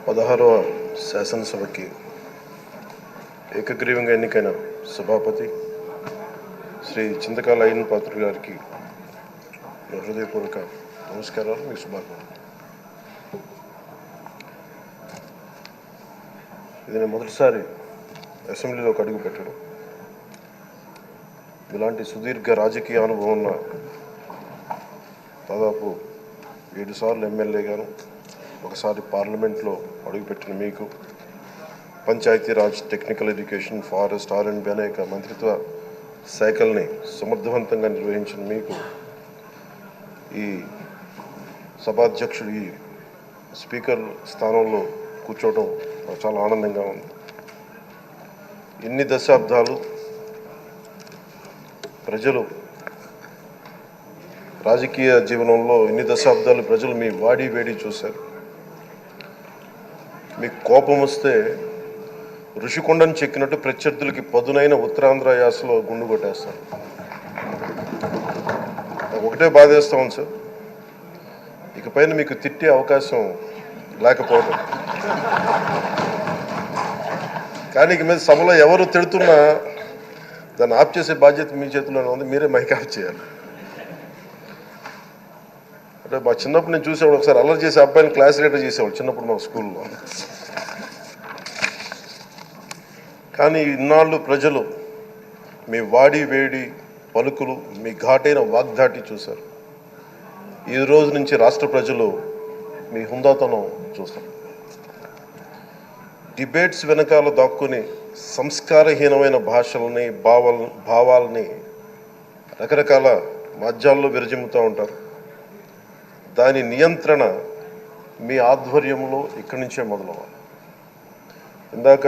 16వ శాసనసభకి ఏకగ్రీవంగా ఎన్నికైన సభాపతి శ్రీ చింతకాయల అయ్యన్న పాత్రుడు గారికి హృదయపూర్వక నమస్కారాలు, మీ శుభాకాంక్షలు. ఇది నేను మొదటిసారి అసెంబ్లీలోకి అడుగు పెట్టడం. ఇలాంటి సుదీర్ఘ రాజకీయ అనుభవం ఉన్న దాదాపు 7 సార్లు ఎమ్మెల్యేగాను, ఒకసారి పార్లమెంట్లో అడుగుపెట్టిన మీకు, Panchayati Raj, technical education, forest, R&B అనేక మంత్రిత్వ శాఖల్ని సమర్థవంతంగా నిర్వహించిన మీకు ఈ సభాధ్యక్షుడు, ఈ స్పీకర్ స్థానంలో కూర్చోవడం నాకు చాలా ఆనందంగా ఉంది. ఇన్ని దశాబ్దాలు ప్రజలు రాజకీయ జీవనంలో ఇన్ని దశాబ్దాలు ప్రజలు మీ వాడి వేడి చూశారు. మీకు కోపం వస్తే ఋషికొండను చెక్కినట్టు ప్రత్యర్థులకి పదునైన ఉత్తరాంధ్ర యాసలో గుండు కొట్టేస్తారు. ఒకటే బాధేస్తా ఉంది సార్, ఇకపైన మీకు తిట్టే అవకాశం లేకపోవడం. కానీ ఇక మీద సభలో ఎవరు తిడుతున్నా దాన్ని ఆఫ్ చేసే బాధ్యత మీ చేతిలోనే ఉంది. మీరే మైక్ ఆఫ్ చేయాలి. అంటే మా చిన్నప్పుడు నేను చూసేవాడు, ఒకసారి అల్లరి చేసే అబ్బాయిని క్లాస్ లీడర్ చేసేవాడు చిన్నప్పుడు మా స్కూల్లో. కానీ ఇన్నాళ్ళు ప్రజలు మీ వాడి వేడి పలుకులు, మీ ఘాటైన వాగ్దాటి చూశారు. ఈ రోజు నుంచి రాష్ట్ర ప్రజలు మీ హుందాతనం చూస్తారు. డిబేట్స్ వెనకాల దాక్కుని సంస్కారహీనమైన భాషల్ని, భావాలని రకరకాల మాధ్యాల్లో విరజిమ్ముతూ ఉంటారు. దాని నియంత్రణ మీ ఆధ్వర్యంలో ఇక్కడి నుంచే మొదలవ్వాలి. ఇందాక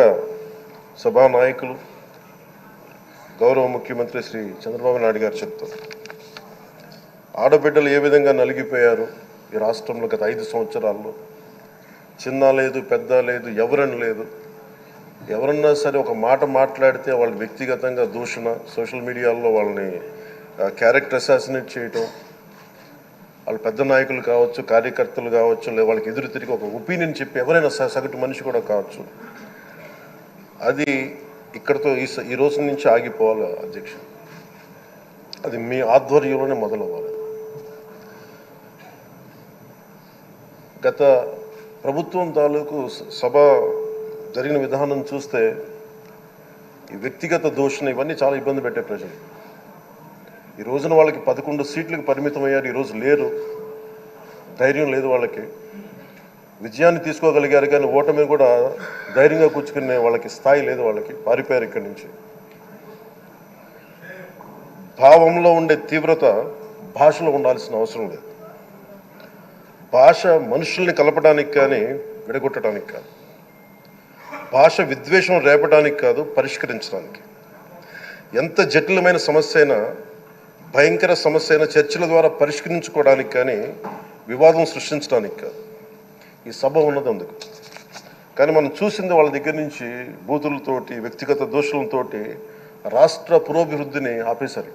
సభానాయకులు, గౌరవ ముఖ్యమంత్రి శ్రీ చంద్రబాబు నాయుడు గారు చెప్తారు, ఆడబిడ్డలు ఏ విధంగా నలిగిపోయారు ఈ రాష్ట్రంలో గత 5 సంవత్సరాల్లో. చిన్న లేదు, పెద్ద లేదు, ఎవరని లేదు. ఎవరన్నా సరే ఒక మాట మాట్లాడితే వాళ్ళు వ్యక్తిగతంగా దూషణ, సోషల్ మీడియాలో వాళ్ళని క్యారెక్టర్ అసాసినేట్ చేయటం, వాళ్ళు పెద్ద నాయకులు కావచ్చు, కార్యకర్తలు కావచ్చు, లేదా వాళ్ళకి ఎదురు తిరిగి ఒక ఒపీనియన్ చెప్పి ఎవరైనా సగటు మనిషి కూడా కావచ్చు, అది ఇక్కడతో ఈ రోజు నుంచి ఆగిపోవాలి అధ్యక్ష. అది మీ ఆధ్వర్యంలోనే మొదలవ్వాలి. గత ప్రభుత్వం తాలూకు సభ జరిగిన విధానం చూస్తే ఈ వ్యక్తిగత దూషణ ఇవన్నీ చాలా ఇబ్బంది పెట్టే ప్రజలు. ఈ రోజున వాళ్ళకి 11 సీట్లకు పరిమితం అయ్యారు, ఈరోజు లేరు, ధైర్యం లేదు వాళ్ళకి. విజయాన్ని తీసుకోగలిగారు కానీ ఓటమి కూడా ధైర్యంగా కూర్చుకునే వాళ్ళకి స్థాయి లేదు, వాళ్ళకి పారిపోయారు ఇక్కడి నుంచి. భావంలో ఉండే తీవ్రత భాషలో ఉండాల్సిన అవసరం లేదు. భాష మనుషుల్ని కలపడానికి కానీ విడగొట్టడానికి కాదు. భాష విద్వేషం రేపడానికి కాదు, పరిష్కరించడానికి. ఎంత జటిలమైన సమస్య అయినా, భయంకర సమస్య అయినా చర్చల ద్వారా పరిష్కరించుకోవడానికి కానీ వివాదం సృష్టించడానికి కాదు. ఈ సభ ఉన్నది అందుకు. కానీ మనం చూసింది వాళ్ళ దగ్గర నుంచి బూతులతోటి, వ్యక్తిగత దోషులతోటి రాష్ట్ర పురోభివృద్ధిని ఆపేశారు.